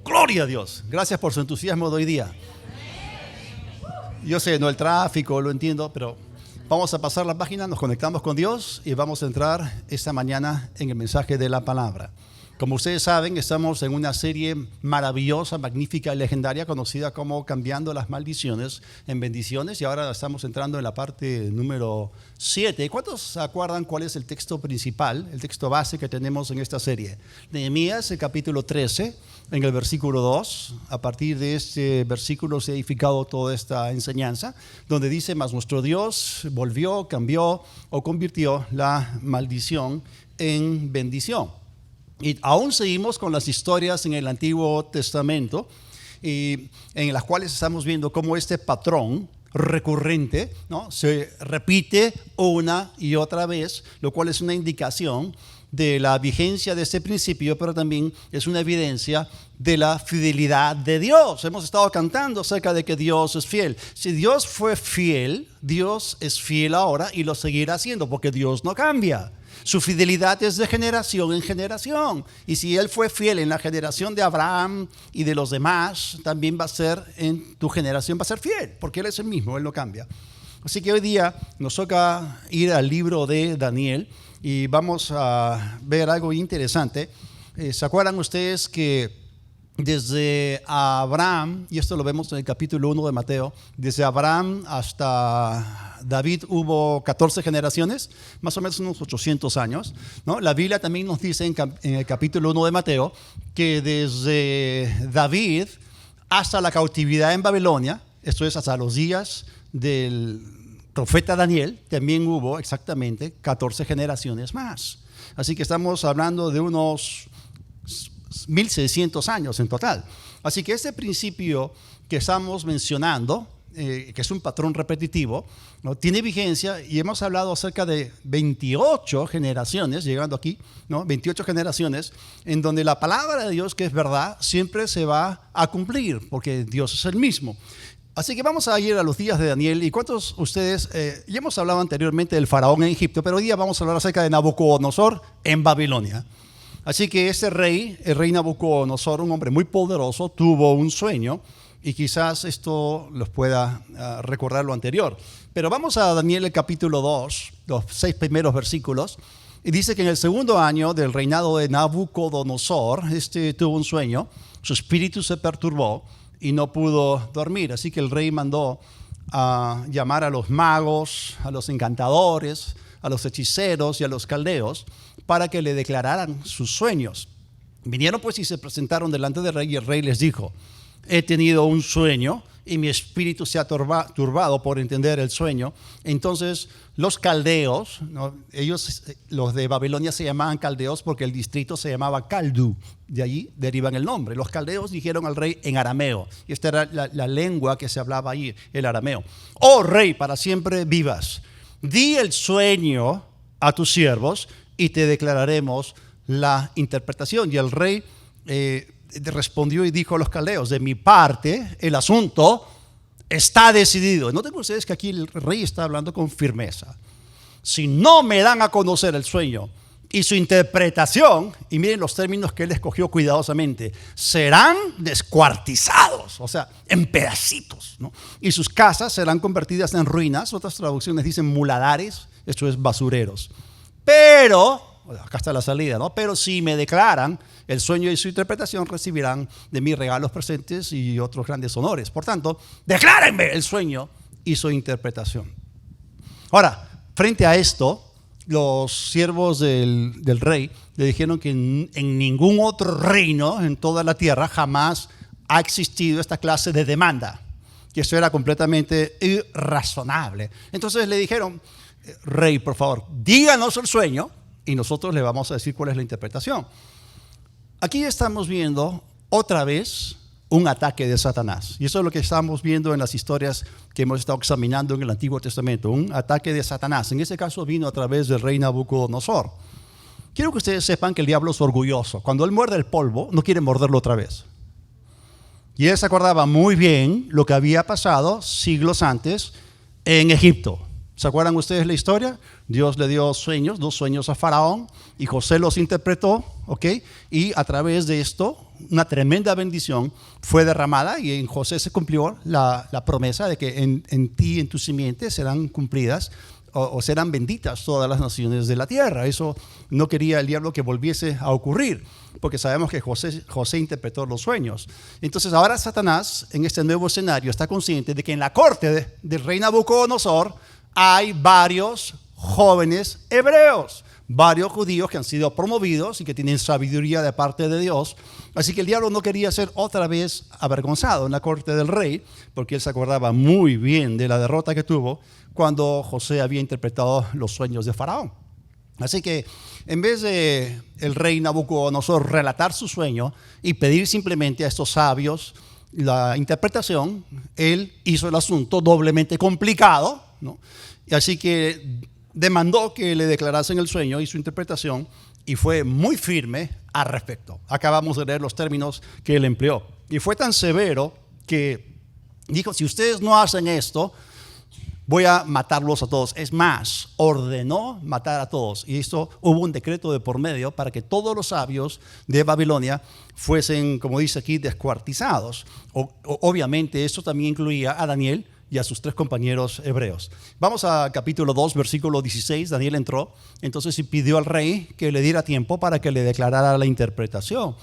Gloria a Dios. Gracias por su entusiasmo de hoy día. Yo sé, no el tráfico, lo entiendo, pero vamos a pasar la página, nos conectamos con Dios y vamos a entrar esta mañana en el mensaje de la palabra. Como ustedes saben, estamos en una serie maravillosa, magnífica y legendaria conocida como Cambiando las Maldiciones en Bendiciones, y ahora estamos entrando en la parte número 7. ¿Cuántos se acuerdan cuál es el texto principal, el texto base que tenemos en esta serie? Nehemías, el capítulo 13, en el versículo 2. A partir de este versículo se ha edificado toda esta enseñanza, donde dice: mas nuestro Dios volvió, cambió o convirtió la maldición en bendición. Y aún seguimos con las historias en el Antiguo Testamento, y en las cuales estamos viendo cómo este patrón recurrente, ¿no?, se repite una y otra vez, lo cual es una indicación de la vigencia de este principio, pero también es una evidencia de la fidelidad de Dios. Hemos estado cantando acerca de que Dios es fiel. Si Dios fue fiel, Dios es fiel ahora y lo seguirá siendo, porque Dios no cambia. Su fidelidad es de generación en generación. Y si Él fue fiel en la generación de Abraham y de los demás, también va a ser en tu generación, va a ser fiel, porque Él es el mismo, Él no cambia. Así que hoy día nos toca ir al libro de Daniel y vamos a ver algo interesante. ¿Se acuerdan ustedes que desde Abraham, y esto lo vemos en el capítulo 1 de Mateo, desde Abraham hasta David hubo 14 generaciones, más o menos unos 800 años, ¿no? La Biblia también nos dice en el capítulo 1 de Mateo que desde David hasta la cautividad en Babilonia, esto es hasta los días del profeta Daniel, también hubo exactamente 14 generaciones más. Así que estamos hablando de unos 1600 años en total. Así que este principio que estamos mencionando, que es un patrón repetitivo, ¿no?, tiene vigencia, y hemos hablado acerca de 28 generaciones, llegando aquí, ¿no?, 28 generaciones, en donde la palabra de Dios, que es verdad, siempre se va a cumplir, porque Dios es el mismo. Así que vamos a ir a los días de Daniel. ¿Y cuántos ustedes, ya hemos hablado anteriormente del faraón en Egipto, pero hoy día vamos a hablar acerca de Nabucodonosor en Babilonia? Así que este rey, el rey Nabucodonosor, un hombre muy poderoso, tuvo un sueño, y quizás esto los pueda recordar lo anterior. Pero vamos a Daniel, el capítulo 2, los 6 primeros versículos, y dice que en el segundo año del reinado de Nabucodonosor, tuvo un sueño, su espíritu se perturbó y no pudo dormir. Así que el rey mandó a llamar a los magos, a los encantadores, a los hechiceros y a los caldeos para que le declararan sus sueños. Vinieron pues y se presentaron delante del rey, y el rey les dijo: he tenido un sueño y mi espíritu se ha turbado por entender el sueño. Entonces los caldeos, ¿no?, ellos, los de Babilonia, se llamaban caldeos porque el distrito se llamaba Caldu, de allí derivan el nombre. Los caldeos dijeron al rey en arameo, y esta era la lengua que se hablaba allí, el arameo: oh rey, para siempre vivas, di el sueño a tus siervos y te declararemos la interpretación. Y el rey respondió y dijo a los caldeos: de mi parte el asunto está decidido. Noten ustedes que aquí el rey está hablando con firmeza. Si no me dan a conocer el sueño y su interpretación, y miren los términos que él escogió cuidadosamente, serán descuartizados, o sea, en pedacitos, ¿no?, y sus casas serán convertidas en ruinas. Otras traducciones dicen muladares, esto es basureros. Pero, acá está la salida, ¿no?, pero si me declaran el sueño y su interpretación, recibirán de mí regalos, presentes y otros grandes honores. Por tanto, declárenme el sueño y su interpretación. Ahora, frente a esto, los siervos del rey le dijeron que en ningún otro reino en toda la tierra jamás ha existido esta clase de demanda, que eso era completamente irrazonable. Entonces le dijeron: rey, por favor, díganos el sueño y nosotros le vamos a decir cuál es la interpretación. Aquí estamos viendo otra vez un ataque de Satanás, y eso es lo que estamos viendo en las historias que hemos estado examinando en el Antiguo Testamento, un ataque de Satanás. En este caso vino a través del rey Nabucodonosor. Quiero que ustedes sepan que el diablo es orgulloso. Cuando él muerde el polvo, no quiere morderlo otra vez. Y él se acordaba muy bien lo que había pasado siglos antes en Egipto. ¿Se acuerdan ustedes la historia? Dios le dio sueños, 2 sueños a Faraón, y José los interpretó, ¿ok? Y a través de esto, una tremenda bendición fue derramada y en José se cumplió la promesa de que en ti, en tu simiente, serán cumplidas o serán benditas todas las naciones de la tierra. Eso no quería el diablo que volviese a ocurrir, porque sabemos que José interpretó los sueños. Entonces ahora Satanás, en este nuevo escenario, está consciente de que en la corte del rey Nabucodonosor hay varios jóvenes hebreos, varios judíos que han sido promovidos y que tienen sabiduría de parte de Dios. Así que el diablo no quería ser otra vez avergonzado en la corte del rey, porque él se acordaba muy bien de la derrota que tuvo cuando José había interpretado los sueños de Faraón. Así que en vez de el rey Nabucodonosor relatar su sueño y pedir simplemente a estos sabios la interpretación, él hizo el asunto doblemente complicado, ¿no? Y así que demandó que le declarasen el sueño y su interpretación, y fue muy firme al respecto. Acabamos de leer los términos que él empleó. Y fue tan severo que dijo: si ustedes no hacen esto, voy a matarlos a todos. Es más, ordenó matar a todos. Y esto, hubo un decreto de por medio para que todos los sabios de Babilonia fuesen, como dice aquí, descuartizados. Obviamente esto también incluía a Daniel y a sus 3 compañeros hebreos. Vamos a capítulo 2, versículo 16. Daniel entró entonces y pidió al rey que le diera tiempo para que le declarara la interpretación.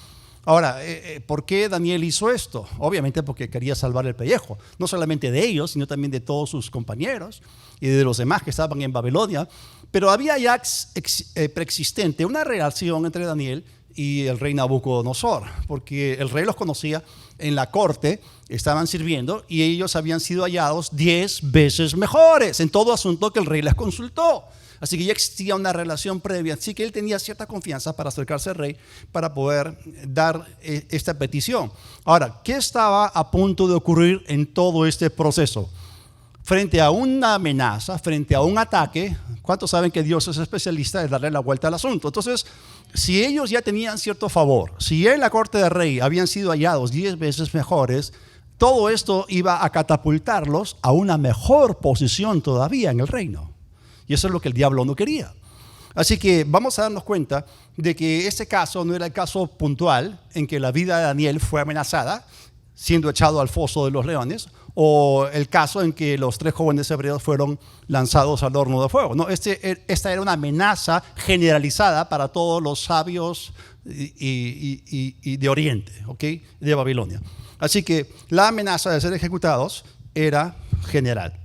Ahora, ¿por qué Daniel hizo esto? Obviamente porque quería salvar el pellejo, no solamente de ellos, sino también de todos sus compañeros y de los demás que estaban en Babilonia. Pero había ya preexistente una relación entre Daniel y el rey Nabucodonosor, porque el rey los conocía en la corte, estaban sirviendo y ellos habían sido hallados 10 veces mejores en todo asunto que el rey les consultó. Así que ya existía una relación previa, así que él tenía cierta confianza para acercarse al rey para poder dar esta petición. Ahora, ¿qué estaba a punto de ocurrir en todo este proceso? Frente a una amenaza, frente a un ataque, ¿cuántos saben que Dios es especialista en darle la vuelta al asunto? Entonces, si ellos ya tenían cierto favor, si en la corte del rey habían sido hallados 10 veces mejores, todo esto iba a catapultarlos a una mejor posición todavía en el reino. Y eso es lo que el diablo no quería. Así que vamos a darnos cuenta de que este caso no era el caso puntual en que la vida de Daniel fue amenazada, siendo echado al foso de los leones, o el caso en que los 3 jóvenes hebreos fueron lanzados al horno de fuego. No, esta era una amenaza generalizada para todos los sabios y de Oriente, ¿okay? De Babilonia. Así que la amenaza de ser ejecutados era general.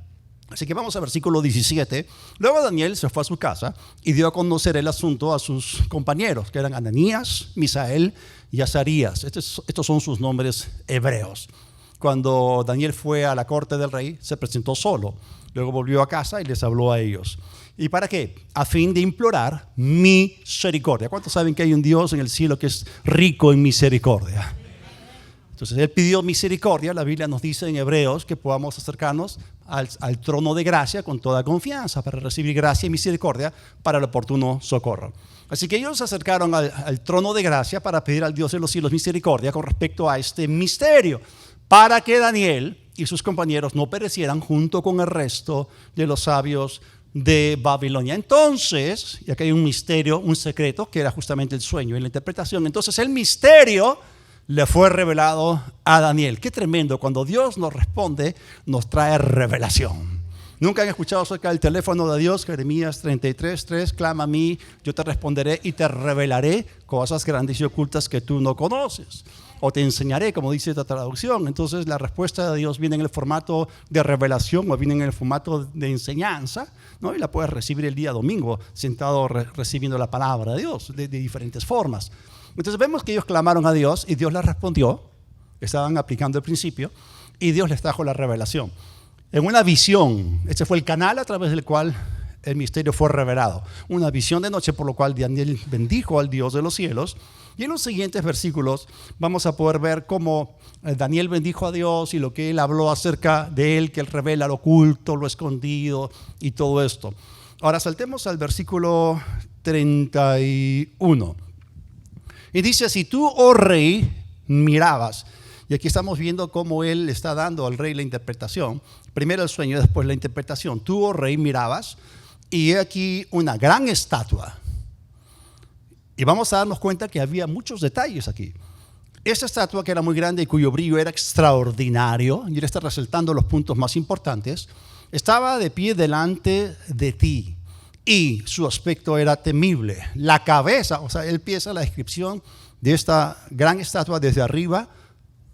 Así que vamos al versículo 17. Luego Daniel se fue a su casa y dio a conocer el asunto a sus compañeros, que eran Ananías, Misael y Azarías. Estos son sus nombres hebreos. Cuando Daniel fue a la corte del rey, se presentó solo. Luego volvió a casa y les habló a ellos. ¿Y para qué? A fin de implorar misericordia. ¿Cuántos saben que hay un Dios en el cielo que es rico en misericordia? Entonces él pidió misericordia. La Biblia nos dice en Hebreos que podamos acercarnos al trono de gracia con toda confianza para recibir gracia y misericordia para el oportuno socorro. Así que ellos se acercaron al trono de gracia para pedir al Dios de los cielos misericordia con respecto a este misterio, para que Daniel y sus compañeros no perecieran junto con el resto de los sabios de Babilonia. Entonces, y aquí hay un misterio, un secreto, que era justamente el sueño y la interpretación. Entonces el misterio le fue revelado a Daniel. Qué tremendo, cuando Dios nos responde, nos trae revelación. ¿Nunca han escuchado acerca del teléfono de Dios? Jeremías 33:3, clama a mí, yo te responderé y te revelaré cosas grandes y ocultas que tú no conoces. O te enseñaré, como dice esta traducción. Entonces la respuesta de Dios viene en el formato de revelación o viene en el formato de enseñanza, ¿no? Y la puedes recibir el día domingo sentado recibiendo la palabra de Dios de diferentes formas. Entonces vemos que ellos clamaron a Dios y Dios les respondió. Estaban aplicando el principio y Dios les trajo la revelación. En una visión, este fue el canal a través del cual el misterio fue revelado. Una visión de noche por lo cual Daniel bendijo al Dios de los cielos. Y en los siguientes versículos vamos a poder ver cómo Daniel bendijo a Dios y lo que él habló acerca de él, que él revela lo oculto, lo escondido y todo esto. Ahora saltemos al versículo 31. Y dice: si tú, oh rey, mirabas. Y aquí estamos viendo cómo él está dando al rey la interpretación. Primero el sueño, después la interpretación. Tú, oh rey, mirabas, y he aquí una gran estatua. Y vamos a darnos cuenta que había muchos detalles aquí. Esta estatua, que era muy grande y cuyo brillo era extraordinario, y él está resaltando los puntos más importantes, estaba de pie delante de ti y su aspecto era temible. La cabeza, o sea, él empieza la descripción de esta gran estatua desde arriba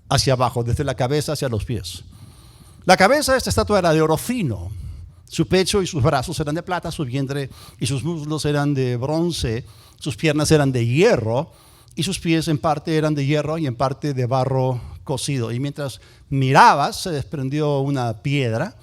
hacia abajo, desde la cabeza hacia los pies. La cabeza de esta estatua era de oro fino. Su pecho y sus brazos eran de plata, su vientre y sus muslos eran de bronce, sus piernas eran de hierro y sus pies en parte eran de hierro y en parte de barro cocido. Y mientras mirabas se desprendió una piedra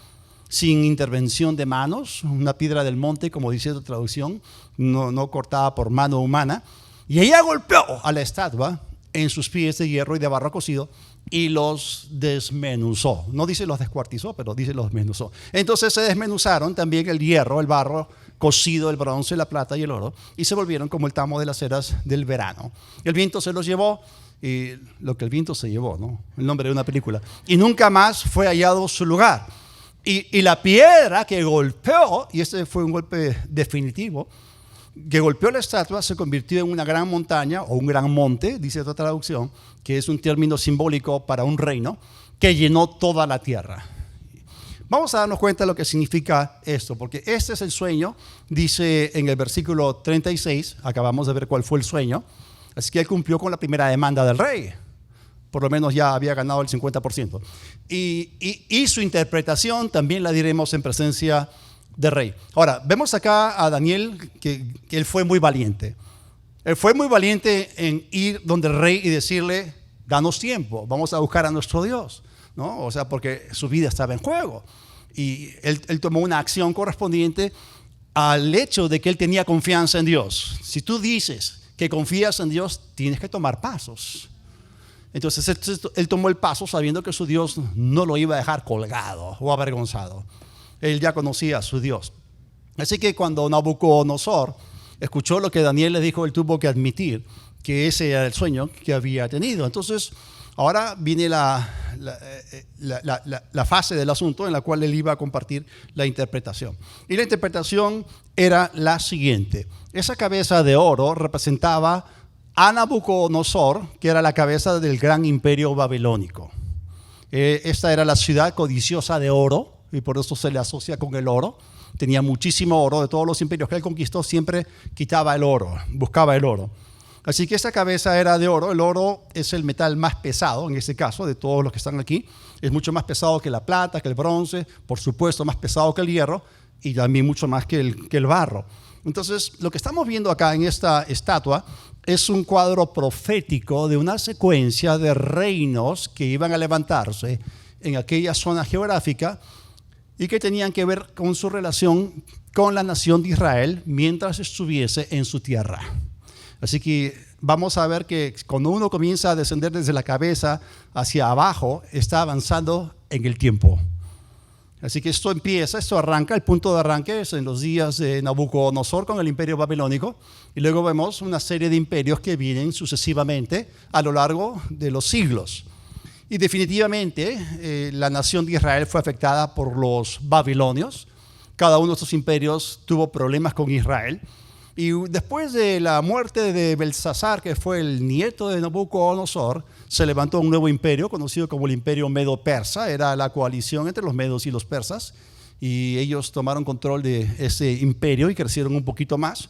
sin intervención de manos, una piedra del monte, como dice la traducción, no cortada por mano humana. Y ella golpeó a la estatua en sus pies de hierro y de barro cocido y los desmenuzó. No dice los descuartizó, pero dice los desmenuzó. Entonces se desmenuzaron también el hierro, el barro cocido, el bronce, la plata y el oro, y se volvieron como el tamo de las eras del verano. El viento se los llevó, y lo que el viento se llevó, ¿no? El nombre de una película. Y nunca más fue hallado su lugar. Y la piedra que golpeó, y este fue un golpe definitivo, que golpeó la estatua, se convirtió en una gran montaña o un gran monte, dice otra traducción, que es un término simbólico para un reino, que llenó toda la tierra. Vamos a darnos cuenta de lo que significa esto, porque este es el sueño, dice en el versículo 36, acabamos de ver cuál fue el sueño, así que él cumplió con la primera demanda del rey, por lo menos ya había ganado el 50%. Y su interpretación también la diremos en presencia del rey. Ahora, vemos acá a Daniel que él fue muy valiente. Él fue muy valiente en ir donde el rey y decirle, danos tiempo, vamos a buscar a nuestro Dios, ¿no? O sea, porque su vida estaba en juego. Y él tomó una acción correspondiente al hecho de que él tenía confianza en Dios. Si tú dices que confías en Dios, tienes que tomar pasos. Entonces él tomó el paso sabiendo que su Dios no lo iba a dejar colgado o avergonzado. Él ya conocía a su Dios. Así que cuando Nabucodonosor escuchó lo que Daniel le dijo, él tuvo que admitir que ese era el sueño que había tenido. Entonces, ahora viene la fase del asunto en la cual él iba a compartir la interpretación. Y la interpretación era la siguiente. Esa cabeza de oro representaba a Nabucodonosor, que era la cabeza del gran imperio babilónico. Esta era la ciudad codiciosa de oro, y por eso se le asocia con el oro. Tenía muchísimo oro. De todos los imperios que él conquistó, siempre quitaba el oro, buscaba el oro. Así que esta cabeza era de oro. El oro es el metal más pesado, en este caso, de todos los que están aquí. Es mucho más pesado que la plata, que el bronce, por supuesto más pesado que el hierro y también mucho más que el barro. Entonces, lo que estamos viendo acá en esta estatua es un cuadro profético de una secuencia de reinos que iban a levantarse en aquella zona geográfica y que tenían que ver con su relación con la nación de Israel mientras estuviese en su tierra. Así que vamos a ver que cuando uno comienza a descender desde la cabeza hacia abajo, está avanzando en el tiempo. Así que esto arranca, el punto de arranque es en los días de Nabucodonosor con el imperio babilónico, y luego vemos una serie de imperios que vienen sucesivamente a lo largo de los siglos. Y definitivamente la nación de Israel fue afectada por los babilonios. Cada uno de estos imperios tuvo problemas con Israel. Y después de la muerte de Belsasar, que fue el nieto de Nabucodonosor, se levantó un nuevo imperio conocido como el imperio medo-persa. Era la coalición entre los medos y los persas, y ellos tomaron control de ese imperio y crecieron un poquito más.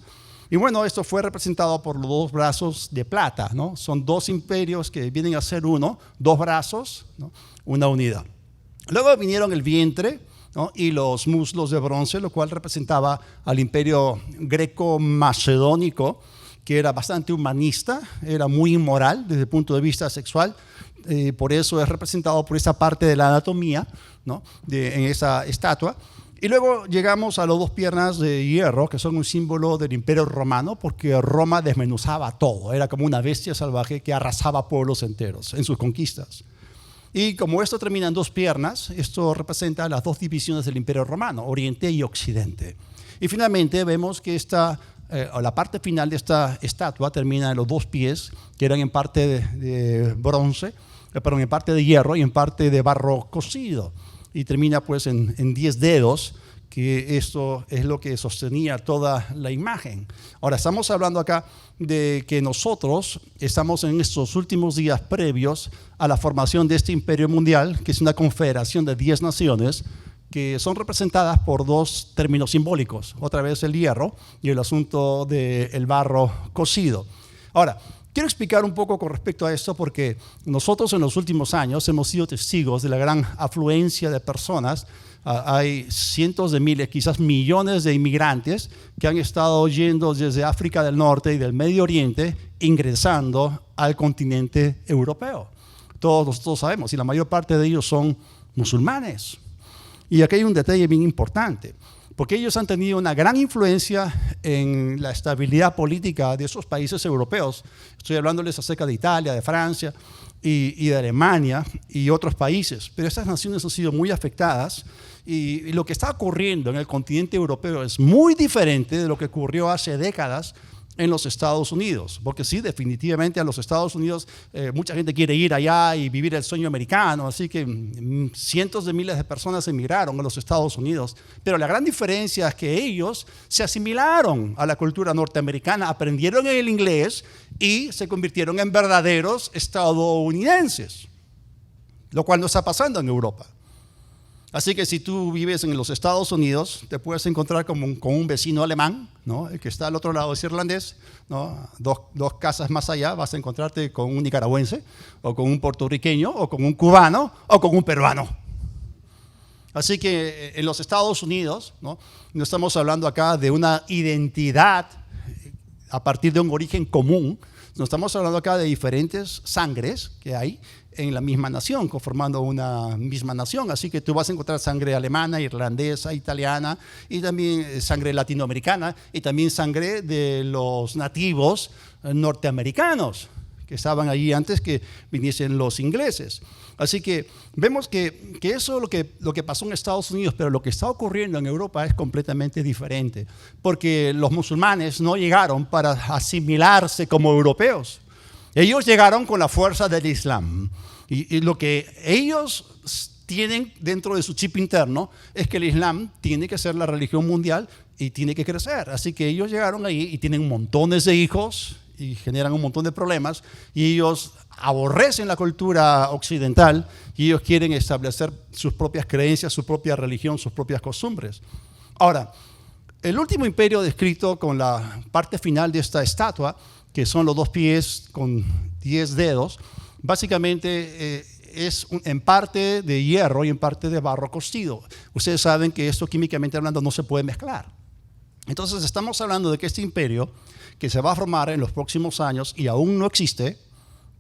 Y bueno, esto fue representado por los dos brazos de plata, ¿no? Son dos imperios que vienen a ser uno, dos brazos, ¿no? Una unidad. Luego vinieron el vientre, ¿no? Y los muslos de bronce, lo cual representaba al imperio greco-macedónico, que era bastante humanista, era muy inmoral desde el punto de vista sexual. Por eso es representado por esa parte de la anatomía, ¿no? En esa estatua. Y luego llegamos a las dos piernas de hierro, que son un símbolo del imperio romano, porque Roma desmenuzaba todo, era como una bestia salvaje que arrasaba pueblos enteros en sus conquistas. Y como esto termina en dos piernas, esto representa las dos divisiones del imperio romano, oriente y occidente. Y finalmente vemos que la parte final de esta estatua termina en los dos pies, que eran en parte de bronce, en parte de hierro y en parte de barro cocido. Y termina pues en 10 dedos, que esto es lo que sostenía toda la imagen. Ahora, estamos hablando acá de que nosotros estamos en estos últimos días previos a la formación de este imperio mundial, que es una confederación de 10 naciones, que son representadas por dos términos simbólicos, otra vez el hierro y el asunto del barro cocido. Ahora, quiero explicar un poco con respecto a esto porque nosotros en los últimos años hemos sido testigos de la gran afluencia de personas. Hay cientos de miles, quizás millones de inmigrantes que han estado yendo desde África del Norte y del Medio Oriente, ingresando al continente europeo. Todos nosotros sabemos, y la mayor parte de ellos son musulmanes. Y aquí hay un detalle bien importante, porque ellos han tenido una gran influencia en la estabilidad política de esos países europeos. Estoy hablándoles acerca de Italia, de Francia y de Alemania y otros países. Pero estas naciones han sido muy afectadas y lo que está ocurriendo en el continente europeo es muy diferente de lo que ocurrió hace décadas en los Estados Unidos, porque sí, definitivamente a los Estados Unidos mucha gente quiere ir allá y vivir el sueño americano, así que cientos de miles de personas emigraron a los Estados Unidos, pero la gran diferencia es que ellos se asimilaron a la cultura norteamericana, aprendieron el inglés y se convirtieron en verdaderos estadounidenses, lo cual no está pasando en Europa. Así que si tú vives en los Estados Unidos, te puedes encontrar con un vecino alemán, ¿no? El que está al otro lado es irlandés, ¿no? Dos casas más allá vas a encontrarte con un nicaragüense, o con un puertorriqueño, o con un cubano, o con un peruano. Así que en los Estados Unidos, no estamos hablando acá de una identidad a partir de un origen común, no estamos hablando acá de diferentes sangres que hay en la misma nación, conformando una misma nación. Así que tú vas a encontrar sangre alemana, irlandesa, italiana, y también sangre latinoamericana, y también sangre de los nativos norteamericanos, que estaban allí antes que viniesen los ingleses. Así que vemos que eso es lo que pasó en Estados Unidos, pero lo que está ocurriendo en Europa es completamente diferente, porque los musulmanes no llegaron para asimilarse como europeos. Ellos llegaron con la fuerza del Islam. Y lo que ellos tienen dentro de su chip interno es que el Islam tiene que ser la religión mundial y tiene que crecer. Así que ellos llegaron ahí y tienen montones de hijos y generan un montón de problemas. Y ellos aborrecen la cultura occidental y ellos quieren establecer sus propias creencias, su propia religión, sus propias costumbres. Ahora, el último imperio descrito con la parte final de esta estatua, que son los 2 pies con 10 dedos, básicamente es en parte de hierro y en parte de barro cocido. Ustedes saben que esto químicamente hablando no se puede mezclar. Entonces estamos hablando de que este imperio que se va a formar en los próximos años y aún no existe,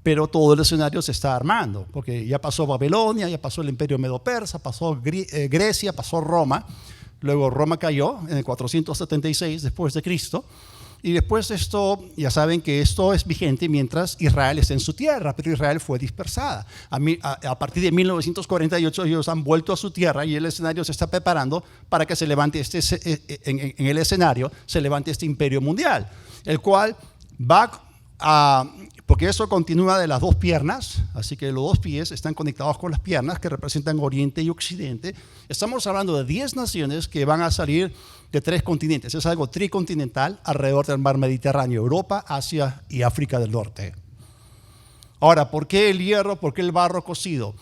pero todo el escenario se está armando, porque ya pasó Babilonia, ya pasó el imperio medo-persa, pasó Grecia, pasó Roma. Luego Roma cayó en el 476 después de Cristo. Y después de esto, ya saben que esto es vigente mientras Israel está en su tierra, pero Israel fue dispersada. A partir de 1948 ellos han vuelto a su tierra y el escenario se está preparando para que se levante en el escenario se levante este imperio mundial, el cual va a... Porque eso continúa de las 2 piernas, así que los 2 pies están conectados con las piernas que representan Oriente y Occidente. Estamos hablando de 10 naciones que van a salir de 3 continentes. Es algo tricontinental alrededor del mar Mediterráneo, Europa, Asia y África del Norte. Ahora, ¿por qué el hierro? ¿Por qué el barro cocido?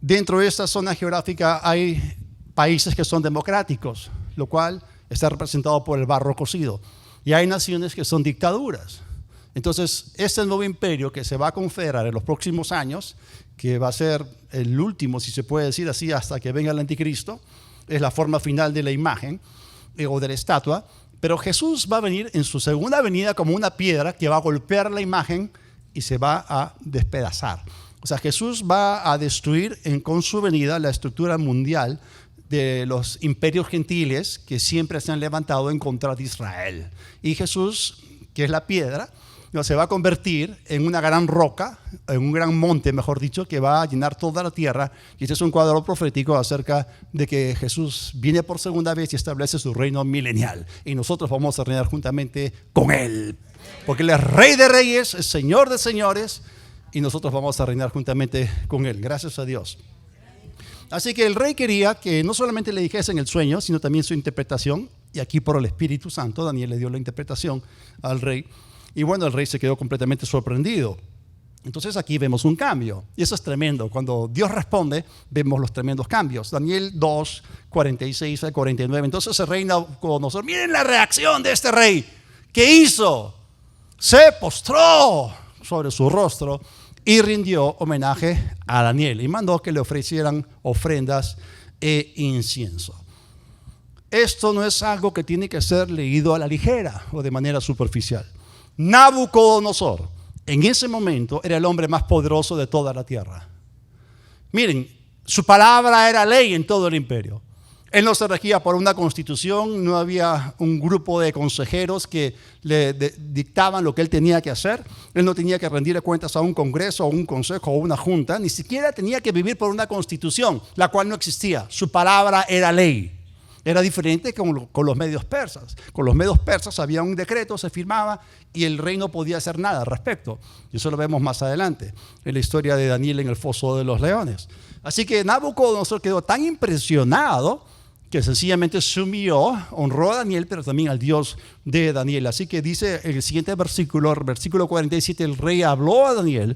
Dentro de esta zona geográfica hay países que son democráticos, lo cual está representado por el barro cocido. Y hay naciones que son dictaduras. Entonces, este nuevo imperio que se va a confederar en los próximos años, que va a ser el último, si se puede decir así, hasta que venga el anticristo, es la forma final de la imagen o de la estatua, pero Jesús va a venir en su segunda venida como una piedra que va a golpear la imagen y se va a despedazar. O sea, Jesús va a destruir con su venida la estructura mundial de los imperios gentiles que siempre se han levantado en contra de Israel. Y Jesús, que es la piedra, se va a convertir en una gran roca, en un gran monte, mejor dicho, que va a llenar toda la tierra. Y este es un cuadro profético acerca de que Jesús viene por segunda vez y establece su reino milenial. Y nosotros vamos a reinar juntamente con Él. Porque Él es Rey de Reyes, es Señor de Señores, y nosotros vamos a reinar juntamente con Él. Gracias a Dios. Así que el rey quería que no solamente le dijesen el sueño, sino también su interpretación. Y aquí por el Espíritu Santo, Daniel le dio la interpretación al rey. Y bueno, el rey se quedó completamente sorprendido. Entonces aquí vemos un cambio. Y eso es tremendo. Cuando Dios responde, vemos los tremendos cambios. Daniel 2, 46 al 49. Entonces el rey Nabucodonosor, miren la reacción de este rey. ¿Qué hizo? Se postró sobre su rostro y rindió homenaje a Daniel. Y mandó que le ofrecieran ofrendas e incienso. Esto no es algo que tiene que ser leído a la ligera o de manera superficial. Nabucodonosor, en ese momento, era el hombre más poderoso de toda la tierra. Miren, su palabra era ley en todo el imperio. Él no se regía por una constitución, no había un grupo de consejeros que le dictaban lo que él tenía que hacer. Él no tenía que rendir cuentas a un congreso, a un consejo o una junta. Ni siquiera tenía que vivir por una constitución, la cual no existía. Su palabra era ley. Era diferente con los medios persas. Con los medios persas había un decreto, se firmaba y el rey no podía hacer nada al respecto. Y eso lo vemos más adelante en la historia de Daniel en el foso de los leones. Así que Nabucodonosor quedó tan impresionado que sencillamente se humilló, honró a Daniel, pero también al Dios de Daniel. Así que dice el siguiente versículo 47, el rey habló a Daniel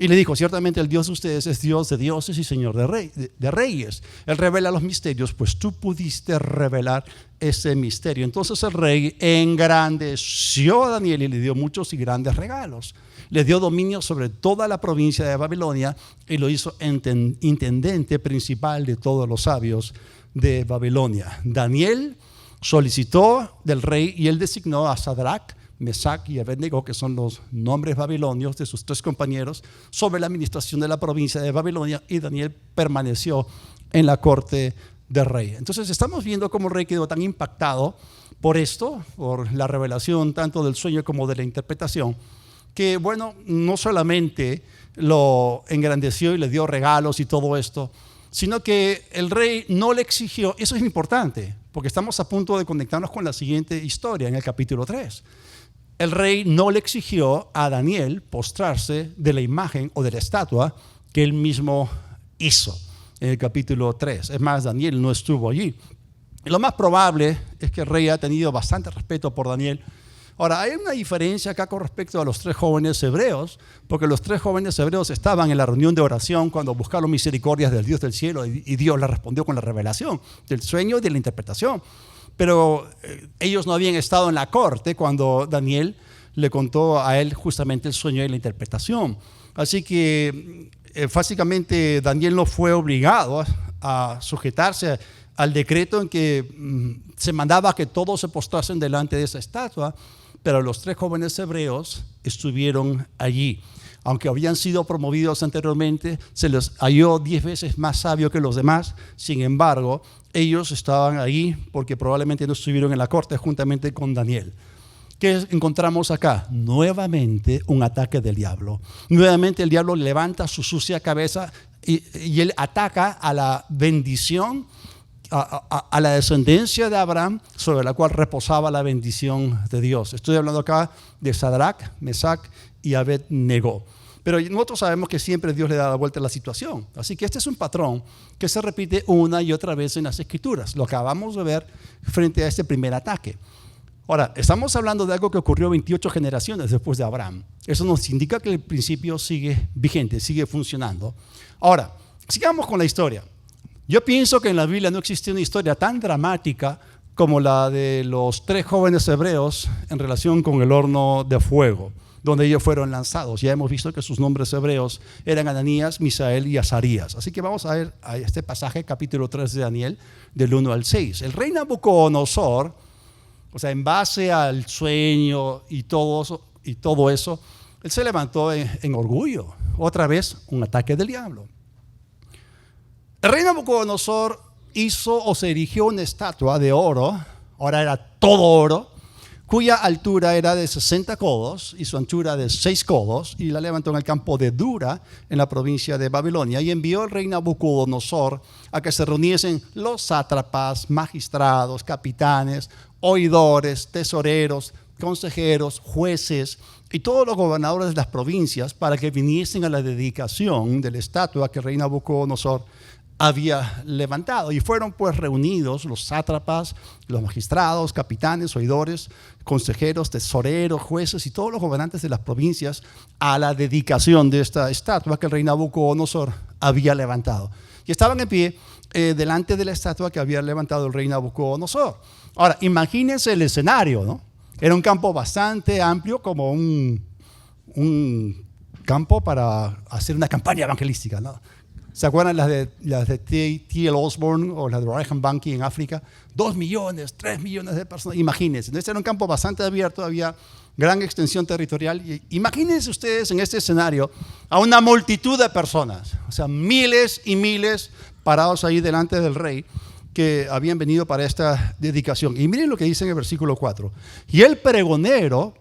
y le dijo: ciertamente el Dios de ustedes es Dios de dioses y Señor de reyes. Él revela los misterios, pues tú pudiste revelar ese misterio. Entonces el rey engrandeció a Daniel y le dio muchos y grandes regalos. Le dio dominio sobre toda la provincia de Babilonia y lo hizo intendente principal de todos los sabios de Babilonia. Daniel solicitó del rey y él designó a Sadrach, Mesach y Abednego, que son los nombres babilonios de sus 3 compañeros, sobre la administración de la provincia de Babilonia, y Daniel permaneció en la corte del rey. Entonces estamos viendo cómo el rey quedó tan impactado por esto, por la revelación tanto del sueño como de la interpretación, que bueno, no solamente lo engrandeció y le dio regalos y todo esto, sino que el rey no le exigió. Eso es importante, porque estamos a punto de conectarnos con la siguiente historia en el capítulo 3. El rey no le exigió a Daniel postrarse de la imagen o de la estatua que él mismo hizo en el capítulo 3. Es más, Daniel no estuvo allí. Y lo más probable es que el rey ha tenido bastante respeto por Daniel. Ahora, hay una diferencia acá con respecto a los 3 jóvenes hebreos, porque los 3 jóvenes hebreos estaban en la reunión de oración cuando buscaron misericordias del Dios del cielo, y Dios les respondió con la revelación del sueño y de la interpretación. Pero ellos no habían estado en la corte cuando Daniel le contó a él justamente el sueño y la interpretación. Así que básicamente Daniel no fue obligado a sujetarse al decreto en que se mandaba que todos se postrasen delante de esa estatua, pero los 3 jóvenes hebreos estuvieron allí. Aunque habían sido promovidos anteriormente, se les halló 10 veces más sabio que los demás. Sin embargo, ellos estaban ahí porque probablemente no estuvieron en la corte juntamente con Daniel. ¿Qué encontramos acá? Nuevamente un ataque del diablo. Nuevamente el diablo levanta su sucia cabeza y él ataca a la bendición, a la descendencia de Abraham, sobre la cual reposaba la bendición de Dios. Estoy hablando acá de Sadrach, Mesach y Abednego. Pero nosotros sabemos que siempre Dios le da la vuelta a la situación. Así que este es un patrón que se repite una y otra vez en las Escrituras. Lo acabamos de ver frente a este primer ataque. Ahora, estamos hablando de algo que ocurrió 28 generaciones después de Abraham. Eso nos indica que el principio sigue vigente, sigue funcionando. Ahora, sigamos con la historia. Yo pienso que en la Biblia no existe una historia tan dramática como la de los 3 jóvenes hebreos en relación con el horno de fuego, donde ellos fueron lanzados. Ya hemos visto que sus nombres hebreos eran Ananías, Misael y Azarías. Así que vamos a ver a este pasaje, capítulo 3 de Daniel, del 1 al 6. El rey Nabucodonosor, o sea, en base al sueño y todo eso, él se levantó en orgullo. Otra vez, un ataque del diablo. El rey Nabucodonosor hizo o se erigió una estatua de oro, ahora era todo oro, cuya altura era de 60 codos y su anchura de 6 codos, y la levantó en el campo de Dura, en la provincia de Babilonia, y envió el rey Nabucodonosor a que se reuniesen los sátrapas, magistrados, capitanes, oidores, tesoreros, consejeros, jueces y todos los gobernadores de las provincias para que viniesen a la dedicación de la estatua que el rey Nabucodonosor había levantado. Y fueron pues reunidos los sátrapas, los magistrados, capitanes, oidores, consejeros, tesoreros, jueces y todos los gobernantes de las provincias a la dedicación de esta estatua que el rey Nabucodonosor había levantado. Y estaban en pie delante de la estatua que había levantado el rey Nabucodonosor. Ahora, imagínense el escenario, ¿no? Era un campo bastante amplio, como un campo para hacer una campaña evangelística, ¿no? ¿Se acuerdan las de T.L. Osborne o las de Reinhard Bonnke en África? 2 millones, 3 millones de personas, imagínense. Entonces era un campo bastante abierto, había gran extensión territorial. Imagínense ustedes en este escenario a una multitud de personas, o sea, miles y miles parados ahí delante del rey que habían venido para esta dedicación. Y miren lo que dice en el versículo 4. Y el pregonero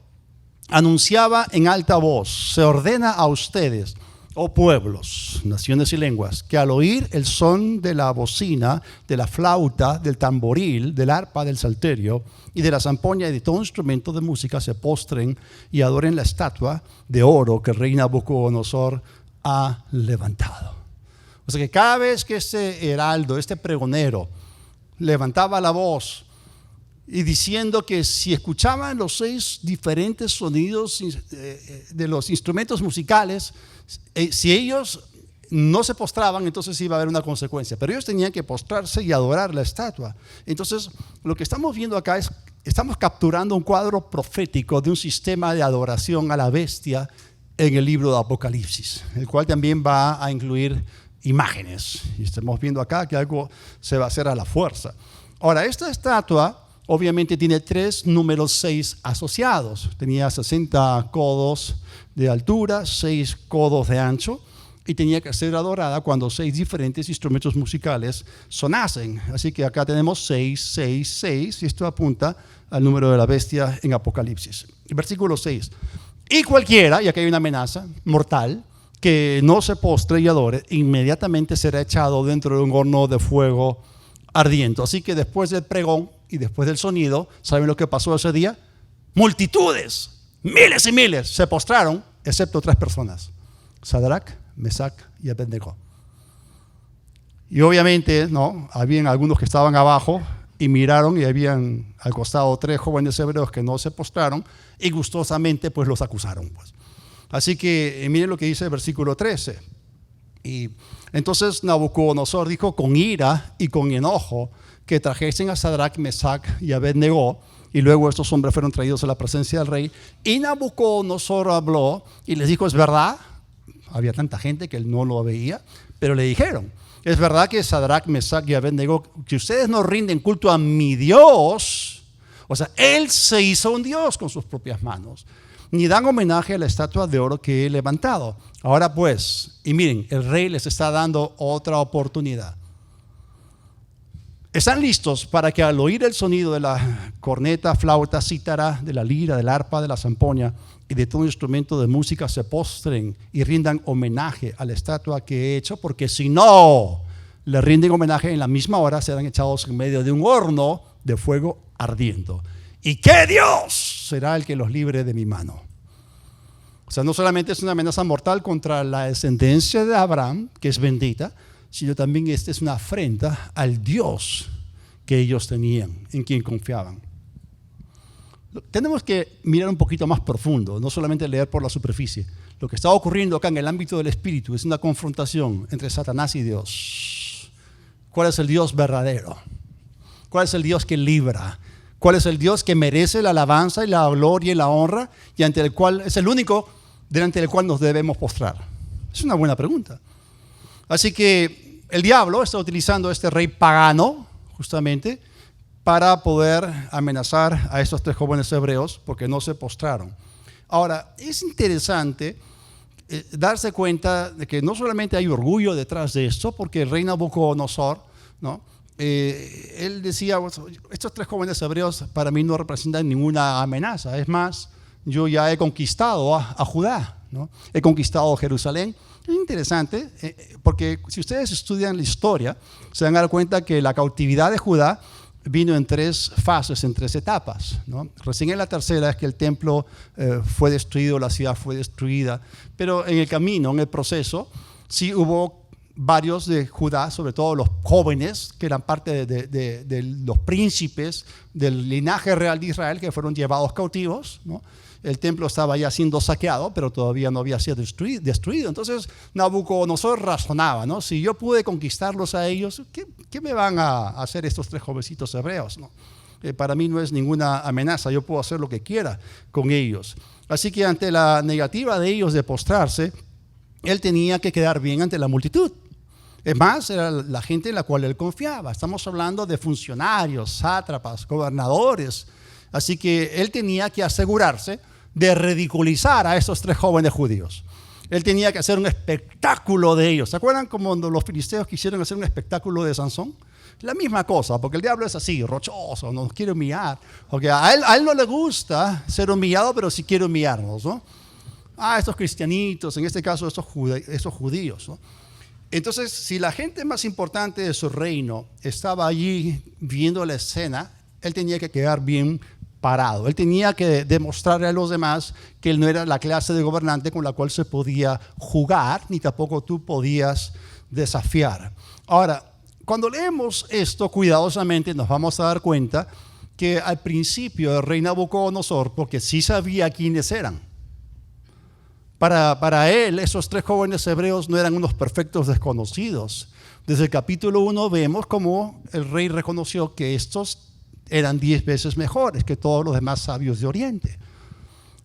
anunciaba en alta voz: se ordena a ustedes, oh pueblos, naciones y lenguas, que al oír el son de la bocina, de la flauta, del tamboril, del arpa, del salterio y de la zampoña y de todo instrumento de música se postren y adoren la estatua de oro que el rey Nabucodonosor ha levantado. O sea que cada vez que este heraldo, este pregonero, levantaba la voz y diciendo que si escuchaban los 6 diferentes sonidos de los instrumentos musicales, si ellos no se postraban, entonces iba a haber una consecuencia. Pero ellos tenían que postrarse y adorar la estatua. Entonces, lo que estamos viendo acá es, estamos capturando un cuadro profético de un sistema de adoración a la bestia en el libro de Apocalipsis, el cual también va a incluir imágenes. Y estamos viendo acá que algo se va a hacer a la fuerza. Ahora, esta estatua obviamente tiene 3 números 6 asociados. Tenía 60 codos de altura, 6 codos de ancho, y tenía que ser adorada cuando 6 diferentes instrumentos musicales sonasen. Así que acá tenemos 6, 6, 6, y esto apunta al número de la bestia en Apocalipsis. Versículo 6. Y cualquiera, y aquí hay una amenaza mortal, que no se postre y adore, inmediatamente será echado dentro de un horno de fuego ardiente. Así que después del pregón y después del sonido, ¿saben lo que pasó ese día? Multitudes, miles y miles, se postraron, excepto 3 personas: Sadrach, Mesach y Abednego. Y obviamente, ¿no?, habían algunos que estaban abajo y miraron, y habían al costado 3 jóvenes hebreos que no se postraron, y gustosamente pues los acusaron, pues. Así que miren lo que dice el versículo 13. Y entonces Nabucodonosor dijo con ira y con enojo que trajesen a Sadrach, Mesach y Abednego, y luego estos hombres fueron traídos a la presencia del rey. Y Nabucodonosor habló y les dijo: es verdad, había tanta gente que él no lo veía, pero le dijeron: es verdad que Sadrach, Mesach y Abednego, que ustedes no rinden culto a mi Dios. O sea, él se hizo un Dios con sus propias manos, ni dan homenaje a la estatua de oro que he levantado. Ahora pues, y miren, el rey les está dando otra oportunidad. Están listos para que al oír el sonido de la corneta, flauta, cítara, de la lira, del arpa, de la zampoña y de todo instrumento de música se postren y rindan homenaje a la estatua que he hecho, porque si no le rinden homenaje, en la misma hora serán echados en medio de un horno de fuego ardiendo. ¿Y qué Dios será el que los libre de mi mano? O sea, no solamente es una amenaza mortal contra la descendencia de Abraham, que es bendita, sino también esta es una afrenta al Dios que ellos tenían, en quien confiaban. Tenemos que mirar un poquito más profundo, no solamente leer por la superficie. Lo que está ocurriendo acá en el ámbito del espíritu es una confrontación entre Satanás y Dios. ¿Cuál es el Dios verdadero? ¿Cuál es el Dios que libra? ¿Cuál es el Dios que merece la alabanza y la gloria y la honra, y ante el cual es el único delante del cual nos debemos postrar? Es una buena pregunta. Así que el diablo está utilizando a este rey pagano justamente para poder amenazar a estos 3 jóvenes hebreos porque no se postraron. Ahora, es interesante darse cuenta de que no solamente hay orgullo detrás de esto, porque el rey Nabucodonosor, ¿no?, él decía: estos 3 jóvenes hebreos para mí no representan ninguna amenaza. Es más, yo ya he conquistado a Judá, ¿no? He conquistado Jerusalén. Es interesante porque si ustedes estudian la historia, se van a dar cuenta que la cautividad de Judá vino en 3 fases, en 3 etapas, ¿no? Recién en la tercera es que el templo fue destruido, la ciudad fue destruida, pero en el camino, en el proceso, sí hubo varios de Judá, sobre todo los jóvenes, que eran parte de los príncipes del linaje real de Israel, que fueron llevados cautivos, ¿no? El templo estaba ya siendo saqueado, pero todavía no había sido destruido. Entonces Nabucodonosor razonaba, ¿no? Si yo pude conquistarlos a ellos, ¿qué me van a hacer estos 3 jovencitos hebreos, ¿no? Para mí no es ninguna amenaza, yo puedo hacer lo que quiera con ellos. Así que ante la negativa de ellos de postrarse, él tenía que quedar bien ante la multitud. Es más, era la gente en la cual él confiaba. Estamos hablando de funcionarios, sátrapas, gobernadores. Así que él tenía que asegurarse de ridiculizar a esos 3 jóvenes judíos. Él tenía que hacer un espectáculo de ellos. ¿Se acuerdan cuando los filisteos quisieron hacer un espectáculo de Sansón? La misma cosa, porque el diablo es así, rochoso, nos quiere humillar. Porque a él no le gusta ser humillado, pero sí quiere humillarnos, ¿no? Estos cristianitos, en este caso esos judíos, ¿no? Entonces, si la gente más importante de su reino estaba allí viendo la escena, él tenía que quedar bien parado. Él tenía que demostrarle a los demás que él no era la clase de gobernante con la cual se podía jugar, ni tampoco tú podías desafiar. Ahora, cuando leemos esto cuidadosamente, nos vamos a dar cuenta que al principio el rey Nabucodonosor, porque sí sabía quiénes eran, para él esos 3 jóvenes hebreos no eran unos perfectos desconocidos. Desde el capítulo 1 vemos cómo el rey reconoció que estos eran 10 veces mejores que todos los demás sabios de Oriente.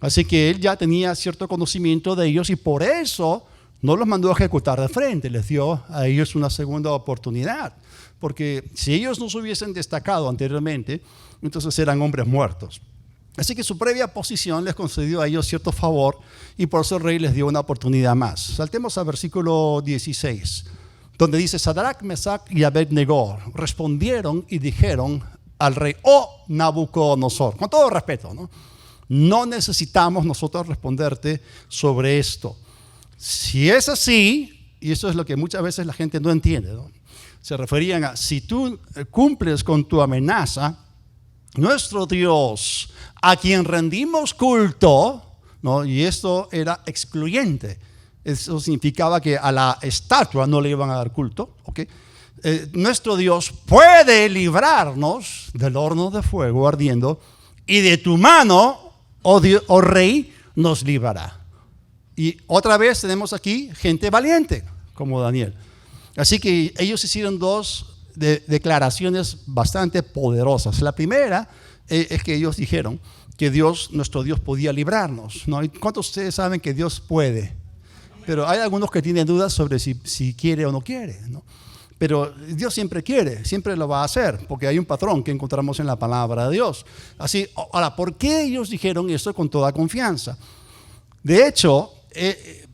Así que él ya tenía cierto conocimiento de ellos y por eso no los mandó a ejecutar de frente, les dio a ellos una segunda oportunidad. Porque si ellos no se hubiesen destacado anteriormente, entonces eran hombres muertos. Así que su previa posición les concedió a ellos cierto favor y por eso el rey les dio una oportunidad más. Saltemos al versículo 16, donde dice: Sadrach, Mesach y Abednego respondieron y dijeron al rey: oh Nabucodonosor, con todo respeto, ¿no? No necesitamos nosotros responderte sobre esto. Si es así, y eso es lo que muchas veces la gente no entiende, ¿no? Se referían a: si tú cumples con tu amenaza, nuestro Dios, a quien rendimos culto, ¿no? Y esto era excluyente. Eso significaba que a la estatua no le iban a dar culto, ¿okay? Nuestro Dios puede librarnos del horno de fuego ardiendo y de tu mano, oh rey, nos librará. Y otra vez tenemos aquí gente valiente, como Daniel. Así que ellos hicieron 2 declaraciones bastante poderosas. La primera es que ellos dijeron que Dios, nuestro Dios, podía librarnos, ¿no? ¿Y cuántos de ustedes saben que Dios puede? Pero hay algunos que tienen dudas sobre si quiere o no quiere, ¿no? Pero Dios siempre quiere, siempre lo va a hacer, porque hay un patrón que encontramos en la palabra de Dios. Así, ahora, ¿por qué ellos dijeron esto con toda confianza? De hecho,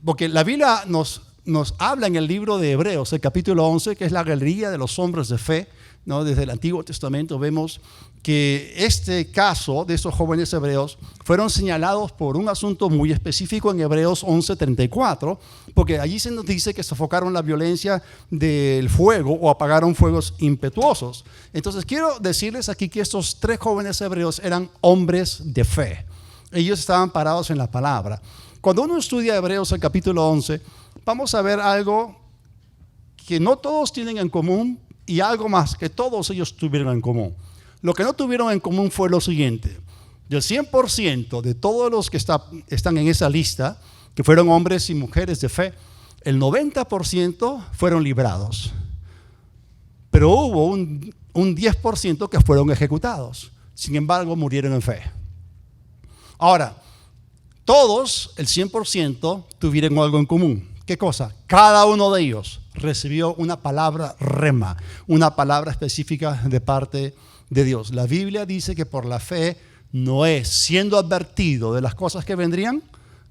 porque la Biblia nos habla en el libro de Hebreos, el capítulo 11, que es la galería de los hombres de fe, ¿no? Desde el Antiguo Testamento vemos que este caso de estos jóvenes hebreos fueron señalados por un asunto muy específico en Hebreos 11:34, porque allí se nos dice que sofocaron la violencia del fuego o apagaron fuegos impetuosos. Entonces quiero decirles aquí que estos 3 jóvenes hebreos eran hombres de fe. Ellos estaban parados en la palabra. Cuando uno estudia Hebreos el capítulo 11, vamos a ver algo que no todos tienen en común y algo más que todos ellos tuvieron en común. Lo que no tuvieron en común fue lo siguiente: del 100% de todos los que están en esa lista, que fueron hombres y mujeres de fe, el 90% fueron librados. Pero hubo un 10% que fueron ejecutados. Sin embargo, murieron en fe. Ahora, todos, el 100%, tuvieron algo en común. ¿Qué cosa? Cada uno de ellos recibió una palabra rema, una palabra específica de parte de Dios. La Biblia dice que por la fe Noé, siendo advertido de las cosas que vendrían,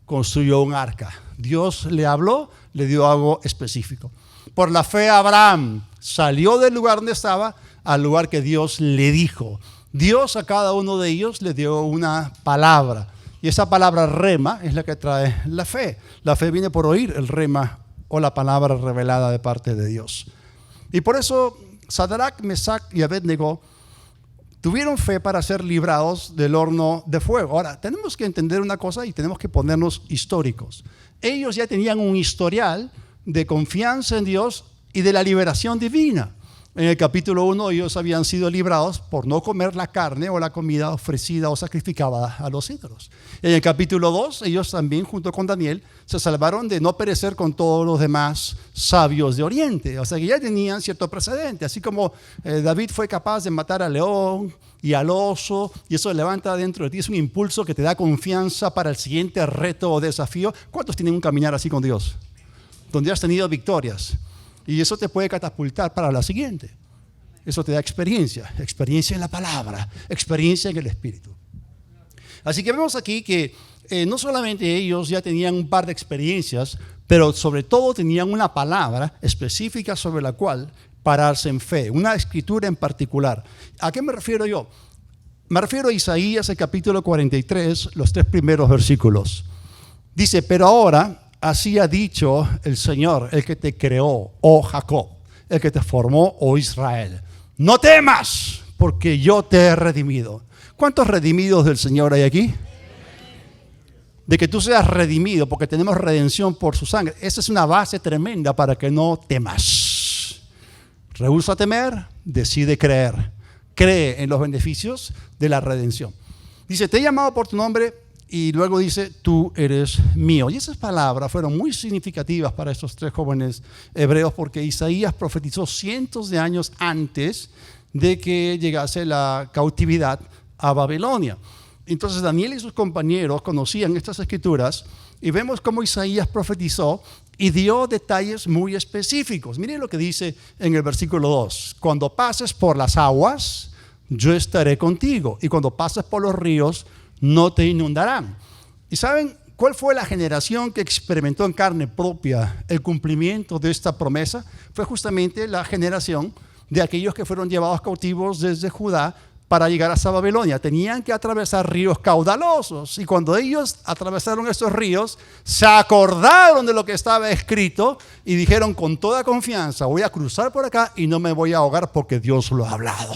construyó un arca. Dios le habló, le dio algo específico. Por la fe Abraham salió del lugar donde estaba al lugar que Dios le dijo. Dios a cada uno de ellos le dio una palabra. Y esa palabra rema es la que trae la fe. La fe viene por oír el rema o la palabra revelada de parte de Dios. Y por eso Sadrach, Mesach y Abednego tuvieron fe para ser librados del horno de fuego. Ahora, tenemos que entender una cosa y tenemos que ponernos históricos. Ellos ya tenían un historial de confianza en Dios y de la liberación divina. En el capítulo 1 ellos habían sido librados por no comer la carne o la comida ofrecida o sacrificada a los ídolos. En el capítulo 2 ellos también, junto con Daniel, se salvaron de no perecer con todos los demás sabios de Oriente. O sea que ya tenían cierto precedente. Así como David fue capaz de matar al león y al oso, y eso levanta dentro de ti, es un impulso que te da confianza para el siguiente reto o desafío. ¿Cuántos tienen un caminar así con Dios? Donde has tenido victorias. Y eso te puede catapultar para la siguiente. Eso te da experiencia en la palabra, experiencia en el Espíritu. Así que vemos aquí que no solamente ellos ya tenían un par de experiencias, pero sobre todo tenían una palabra específica sobre la cual pararse en fe, una escritura en particular. ¿A qué me refiero yo? Me refiero a Isaías, el capítulo 43, los 3 primeros versículos. Dice, pero ahora, así ha dicho el Señor, el que te creó, oh Jacob, el que te formó, oh Israel. No temas, porque yo te he redimido. ¿Cuántos redimidos del Señor hay aquí? De que tú seas redimido, porque tenemos redención por su sangre. Esa es una base tremenda para que no temas. Rehúsa temer, decide creer. Cree en los beneficios de la redención. Dice, te he llamado por tu nombre. Y luego dice, tú eres mío. Y esas palabras fueron muy significativas para estos 3 jóvenes hebreos, porque Isaías profetizó cientos de años antes de que llegase la cautividad a Babilonia. Entonces Daniel y sus compañeros conocían estas escrituras, y vemos cómo Isaías profetizó y dio detalles muy específicos. Miren lo que dice en el versículo 2. Cuando pases por las aguas, yo estaré contigo. Y cuando pases por los ríos, no te inundarán. ¿Y saben cuál fue la generación que experimentó en carne propia el cumplimiento de esta promesa? Fue justamente la generación de aquellos que fueron llevados cautivos desde Judá para llegar hasta Babilonia. Tenían que atravesar ríos caudalosos, y cuando ellos atravesaron esos ríos, se acordaron de lo que estaba escrito y dijeron con toda confianza, voy a cruzar por acá y no me voy a ahogar porque Dios lo ha hablado.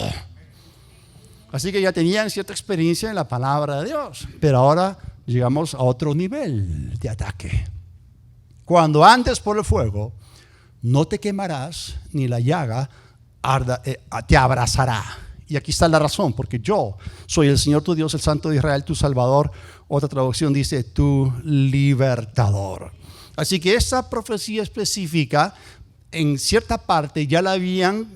Así que ya tenían cierta experiencia en la palabra de Dios. Pero ahora llegamos a otro nivel de ataque. Cuando andes por el fuego, no te quemarás, ni la llaga te abrazará. Y aquí está la razón, porque yo soy el Señor tu Dios, el Santo de Israel, tu Salvador. Otra traducción dice, tu libertador. Así que esa profecía específica, en cierta parte ya la habían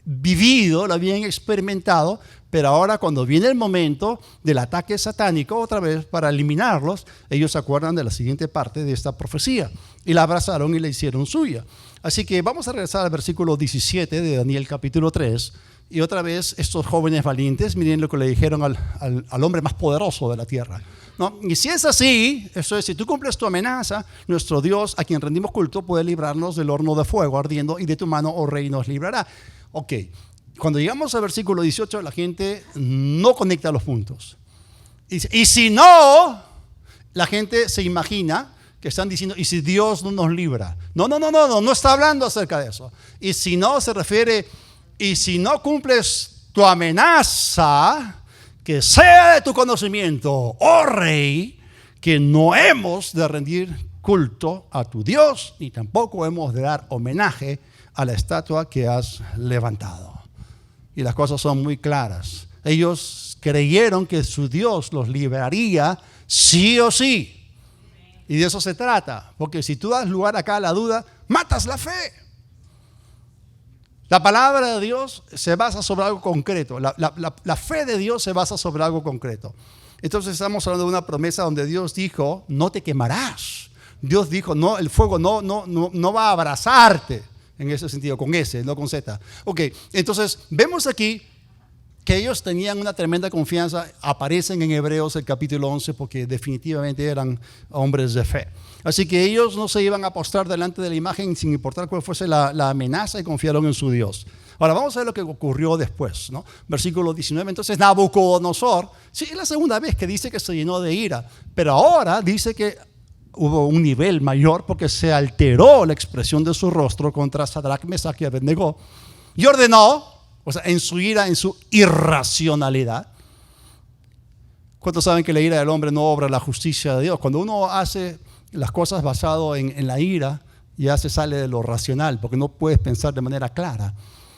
vivido, la habían experimentado, pero ahora cuando viene el momento del ataque satánico, otra vez para eliminarlos, ellos se acuerdan de la siguiente parte de esta profecía y la abrazaron y la hicieron suya. Así que vamos a regresar al versículo 17 de Daniel capítulo 3, y otra vez estos jóvenes valientes, miren lo que le dijeron al hombre más poderoso de la tierra, ¿no? Y si es así, eso es, si tú cumples tu amenaza, nuestro Dios, a quien rendimos culto, puede librarnos del horno de fuego ardiendo, y de tu mano, oh rey, nos librará. Ok. Cuando llegamos al versículo 18, la gente no conecta los puntos. Y si no, la gente se imagina que están diciendo, ¿y si Dios no nos libra? No está hablando acerca de eso. Y si no, se refiere, y si no cumples tu amenaza, que sea de tu conocimiento, oh rey, que no hemos de rendir culto a tu Dios, ni tampoco hemos de dar homenaje a la estatua que has levantado. Y las cosas son muy claras. Ellos creyeron que su Dios los liberaría sí o sí. Y de eso se trata. Porque si tú das lugar acá a la duda, matas la fe. La palabra de Dios se basa sobre algo concreto. La fe de Dios se basa sobre algo concreto. Entonces estamos hablando de una promesa donde Dios dijo, no te quemarás. Dios dijo, no, el fuego no va a abrazarte. En ese sentido, con S, no con Z. Ok, entonces vemos aquí que ellos tenían una tremenda confianza. Aparecen en Hebreos el capítulo 11 porque definitivamente eran hombres de fe. Así que ellos no se iban a postrar delante de la imagen sin importar cuál fuese la amenaza, y confiaron en su Dios. Ahora vamos a ver lo que ocurrió después, ¿no? Versículo 19, entonces Nabucodonosor, sí, es la segunda vez que dice que se llenó de ira, pero ahora dice que hubo un nivel mayor porque se alteró la expresión de su rostro contra Sadrach, Mesach y Abednego, y ordenó, o sea, en su ira, en su irracionalidad. ¿Cuántos saben que la ira del hombre no obra la justicia de Dios? Cuando uno hace las cosas basado en la ira ya se sale de lo racional, porque no puedes pensar de manera clara.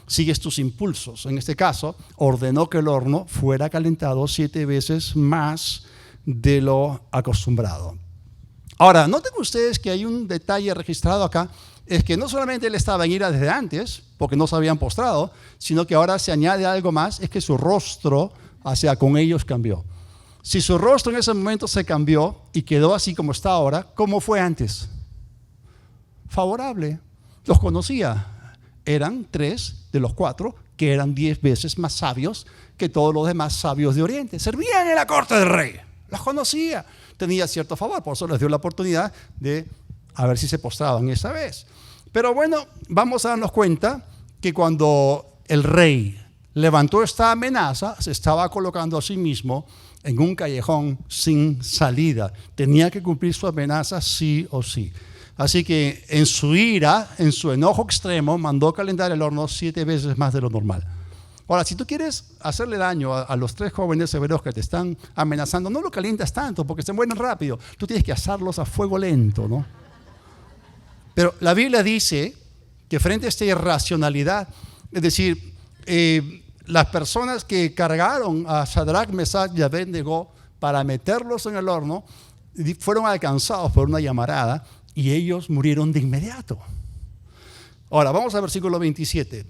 Sigues tus impulsos. En este caso, ordenó que el horno fuera calentado 7 veces más de lo acostumbrado. Ahora, noten ustedes que hay un detalle registrado acá, es que no solamente él estaba en ira desde antes, porque no se habían postrado, sino que ahora se añade algo más, es que su rostro hacia con ellos cambió. Si su rostro en ese momento se cambió y quedó así como está ahora, ¿cómo fue antes? Favorable. Los conocía. Eran 3 de los 4 que eran 10 veces más sabios que todos los demás sabios de Oriente. Servían en la corte del rey. Los conocía. Tenía cierto favor, por eso les dio la oportunidad de a ver si se postraban esa vez. Pero bueno, vamos a darnos cuenta que cuando el rey levantó esta amenaza, se estaba colocando a sí mismo en un callejón sin salida. Tenía que cumplir su amenaza sí o sí. Así que en su ira, en su enojo extremo, mandó calentar el horno 7 veces más de lo normal. Ahora, si tú quieres hacerle daño a los 3 jóvenes hebreos que te están amenazando, no lo calientas tanto porque se mueren rápido. Tú tienes que asarlos a fuego lento, ¿no? Pero la Biblia dice que frente a esta irracionalidad, es decir, las personas que cargaron a Sadrach, Mesach y Abednego para meterlos en el horno, fueron alcanzados por una llamarada y ellos murieron de inmediato. Ahora, vamos al versículo 27.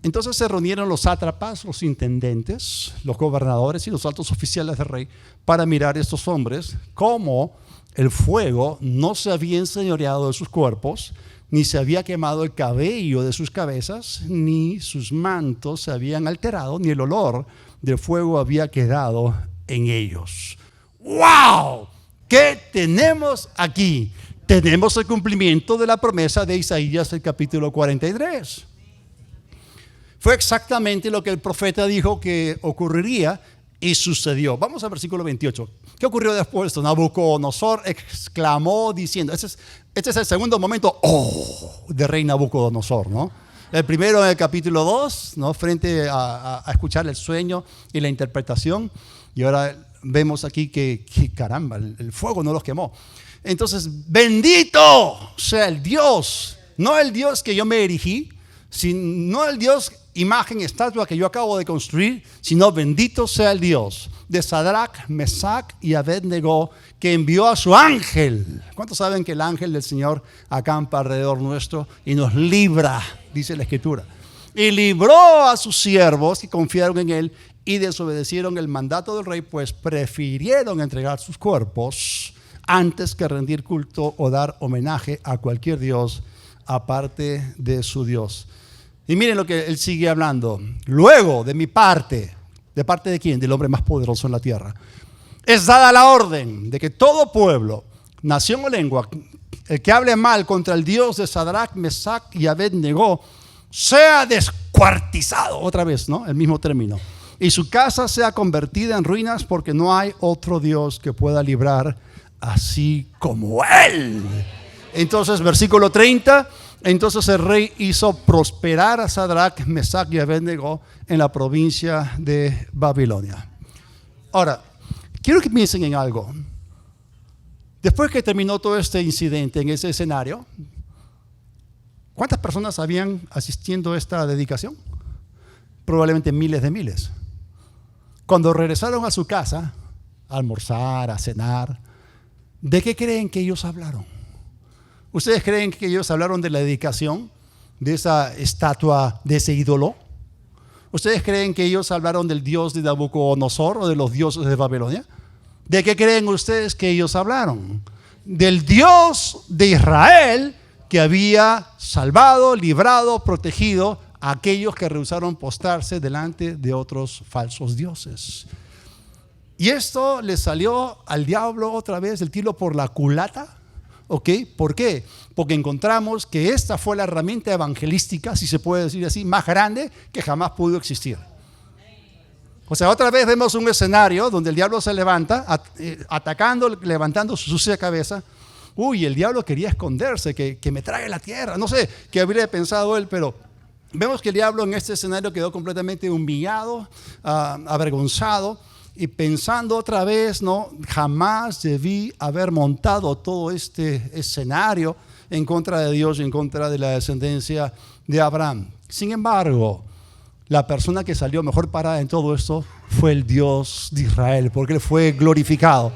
Entonces se reunieron los sátrapas, los intendentes, los gobernadores y los altos oficiales del rey para mirar a estos hombres cómo el fuego no se había enseñoreado de sus cuerpos, ni se había quemado el cabello de sus cabezas, ni sus mantos se habían alterado, ni el olor del fuego había quedado en ellos. ¡Wow! ¿Qué tenemos aquí? Tenemos el cumplimiento de la promesa de Isaías, el capítulo 43. Fue exactamente lo que el profeta dijo que ocurriría y sucedió. Vamos al versículo 28. ¿Qué ocurrió después? Nabucodonosor exclamó diciendo, este es el segundo momento de rey Nabucodonosor, ¿no? El primero en el capítulo 2, ¿no? Frente a escuchar el sueño y la interpretación. Y ahora vemos aquí que caramba, el fuego no los quemó. Entonces, bendito sea el Dios, no el Dios que yo me erigí, no el Dios, imagen, estatua que yo acabo de construir, sino bendito sea el Dios de Sadrach, Mesach y Abednego, que envió a su ángel. ¿Cuántos saben que el ángel del Señor acampa alrededor nuestro y nos libra, dice la Escritura? Y libró a sus siervos que confiaron en él y desobedecieron el mandato del rey, pues prefirieron entregar sus cuerpos antes que rendir culto o dar homenaje a cualquier Dios aparte de su Dios. Y miren lo que él sigue hablando. Luego, de mi parte, ¿de parte de quién? Del hombre más poderoso en la tierra. Es dada la orden de que todo pueblo, nación o lengua, el que hable mal contra el Dios de Sadrach, Mesach y Abednego, sea descuartizado. Otra vez, ¿no? El mismo término. Y su casa sea convertida en ruinas, porque no hay otro Dios que pueda librar así como él. Entonces, versículo 30. Entonces el rey hizo prosperar a Sadrach, Mesach y Abednego en la provincia de Babilonia. Ahora, quiero que piensen en algo. Después que terminó todo este incidente en ese escenario, ¿cuántas personas habían asistiendo a esta dedicación? Probablemente miles de miles. Cuando regresaron a su casa, a almorzar, a cenar, ¿de qué creen que ellos hablaron? ¿Ustedes creen que ellos hablaron de la dedicación de esa estatua, de ese ídolo? ¿Ustedes creen que ellos hablaron del Dios de Nabucodonosor o de los dioses de Babilonia? ¿De qué creen ustedes que ellos hablaron? Del Dios de Israel que había salvado, librado, protegido a aquellos que rehusaron postrarse delante de otros falsos dioses. Y esto le salió al diablo otra vez el tiro por la culata. ¿Ok? ¿Por qué? Porque encontramos que esta fue la herramienta evangelística, si se puede decir así, más grande que jamás pudo existir. O sea, otra vez vemos un escenario donde el diablo se levanta, atacando, levantando su sucia cabeza. Uy, el diablo quería esconderse, que me trague la tierra. No sé qué habría pensado él, pero vemos que el diablo en este escenario quedó completamente humillado, avergonzado. Y pensando otra vez, no, jamás debí haber montado todo este escenario en contra de Dios y en contra de la descendencia de Abraham. Sin embargo, la persona que salió mejor parada en todo esto fue el Dios de Israel, porque Él fue glorificado.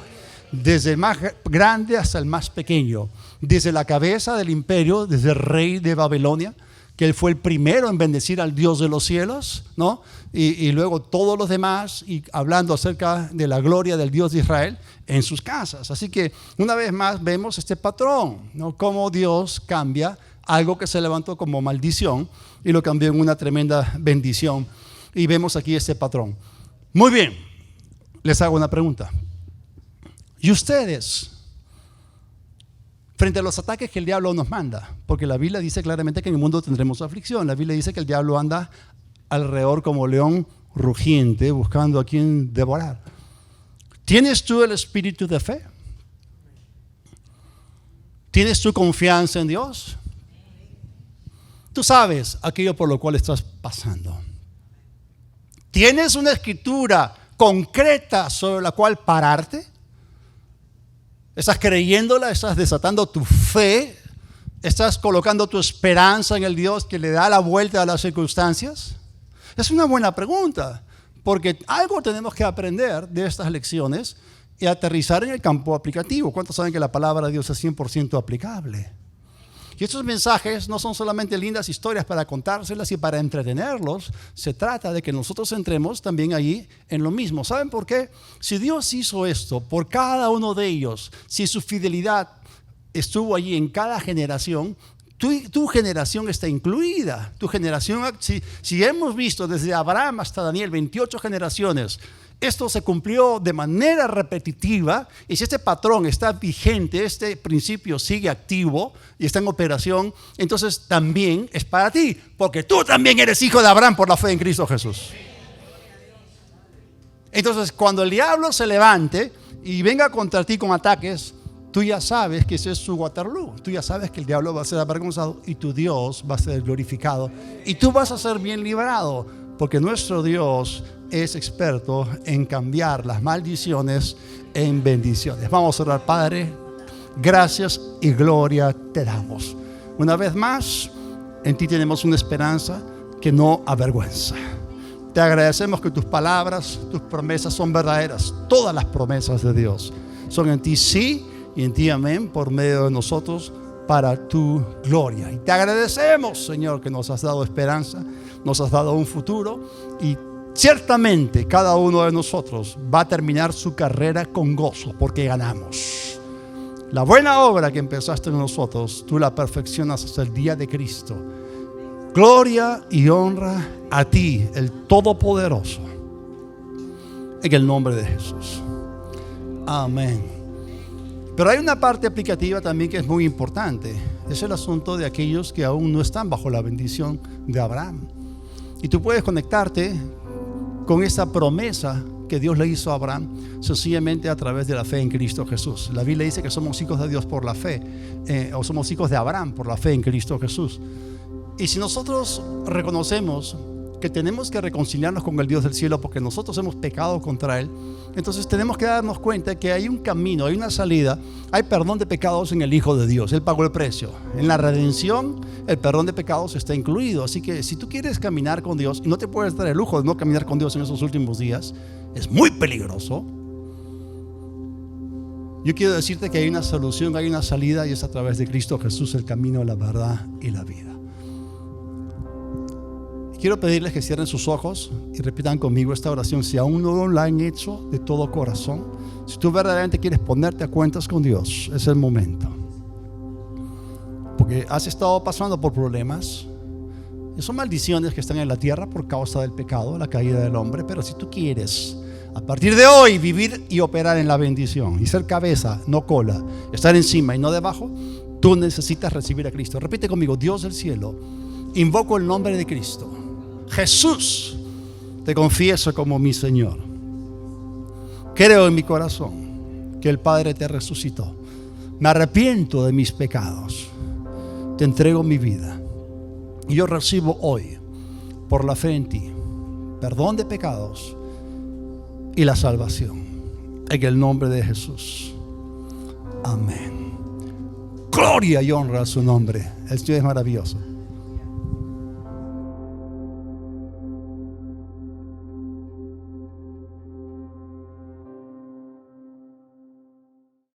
Desde el más grande hasta el más pequeño, desde la cabeza del imperio, desde el rey de Babilonia, que Él fue el primero en bendecir al Dios de los cielos, ¿no? Y luego todos los demás, y hablando acerca de la gloria del Dios de Israel en sus casas. Así que una vez más vemos este patrón, ¿no? Cómo Dios cambia algo que se levantó como maldición y lo cambió en una tremenda bendición. Y vemos aquí este patrón. Muy bien, les hago una pregunta. ¿Y ustedes, frente a los ataques que el diablo nos manda? Porque la Biblia dice claramente que en el mundo tendremos aflicción. La Biblia dice que el diablo anda alrededor como león rugiente, buscando a quien devorar. ¿Tienes tú el espíritu de fe? ¿Tienes tu confianza en Dios? Tú sabes aquello por lo cual estás pasando. ¿Tienes una escritura concreta sobre la cual pararte? ¿Estás creyéndola? ¿Estás desatando tu fe? ¿Estás colocando tu esperanza en el Dios que le da la vuelta a las circunstancias? Es una buena pregunta, porque algo tenemos que aprender de estas lecciones y aterrizar en el campo aplicativo. ¿Cuántos saben que la palabra de Dios es 100% aplicable? Y estos mensajes no son solamente lindas historias para contárselas y para entretenerlos. Se trata de que nosotros entremos también allí en lo mismo. ¿Saben por qué? Si Dios hizo esto por cada uno de ellos, si su fidelidad estuvo allí en cada generación, tu generación está incluida. Tu generación, si hemos visto desde Abraham hasta Daniel 28 generaciones, esto se cumplió de manera repetitiva, y si este patrón está vigente, este principio sigue activo y está en operación, entonces también es para ti, porque tú también eres hijo de Abraham por la fe en Cristo Jesús. Entonces, cuando el diablo se levante y venga contra ti con ataques, tú ya sabes que ese es su Waterloo. Tú ya sabes que el diablo va a ser avergonzado y tu Dios va a ser glorificado y tú vas a ser bien librado, porque nuestro Dios es experto en cambiar las maldiciones en bendiciones. Vamos a orar. Padre, gracias y gloria te damos. Una vez más, en ti tenemos una esperanza que no avergüenza. Te agradecemos que tus palabras, tus promesas son verdaderas. Todas las promesas de Dios son en ti sí y en ti amén, por medio de nosotros, para tu gloria. Y te agradecemos, Señor, que nos has dado esperanza, nos has dado un futuro, y ciertamente cada uno de nosotros va a terminar su carrera con gozo, porque ganamos. La buena obra que empezaste en nosotros, tú la perfeccionas hasta el día de Cristo. Gloria y honra a ti, el Todopoderoso, en el nombre de Jesús. Amén. Pero hay una parte aplicativa también que es muy importante. Es el asunto de aquellos que aún no están bajo la bendición de Abraham. Y tú puedes conectarte con esa promesa que Dios le hizo a Abraham sencillamente a través de la fe en Cristo Jesús. La Biblia dice que somos hijos de Dios por la fe, o somos hijos de Abraham por la fe en Cristo Jesús. Y si nosotros reconocemos que tenemos que reconciliarnos con el Dios del cielo porque nosotros hemos pecado contra Él, entonces tenemos que darnos cuenta que hay un camino, hay una salida, hay perdón de pecados en el Hijo de Dios. Él pagó el precio. En la redención, el perdón de pecados está incluido. Así que si tú quieres caminar con Dios y no te puedes dar el lujo de no caminar con Dios en esos últimos días, es muy peligroso. Yo quiero decirte que hay una solución, hay una salida, y es a través de Cristo Jesús, el camino, la verdad y la vida. Quiero pedirles que cierren sus ojos y repitan conmigo esta oración. Si aún no lo han hecho de todo corazón, si tú verdaderamente quieres ponerte a cuentas con Dios, es el momento. Porque has estado pasando por problemas, y son maldiciones que están en la tierra por causa del pecado, la caída del hombre. Pero si tú quieres, a partir de hoy, vivir y operar en la bendición y ser cabeza, no cola, estar encima y no debajo, tú necesitas recibir a Cristo. Repite conmigo: Dios del cielo, invoco el nombre de Cristo. Jesús, te confieso como mi Señor. Creo en mi corazón que el Padre te resucitó. Me arrepiento de mis pecados. Te entrego mi vida. Y yo recibo hoy, por la fe en ti, perdón de pecados y la salvación. En el nombre de Jesús. Amén. Gloria y honra a su nombre. El Señor es maravilloso.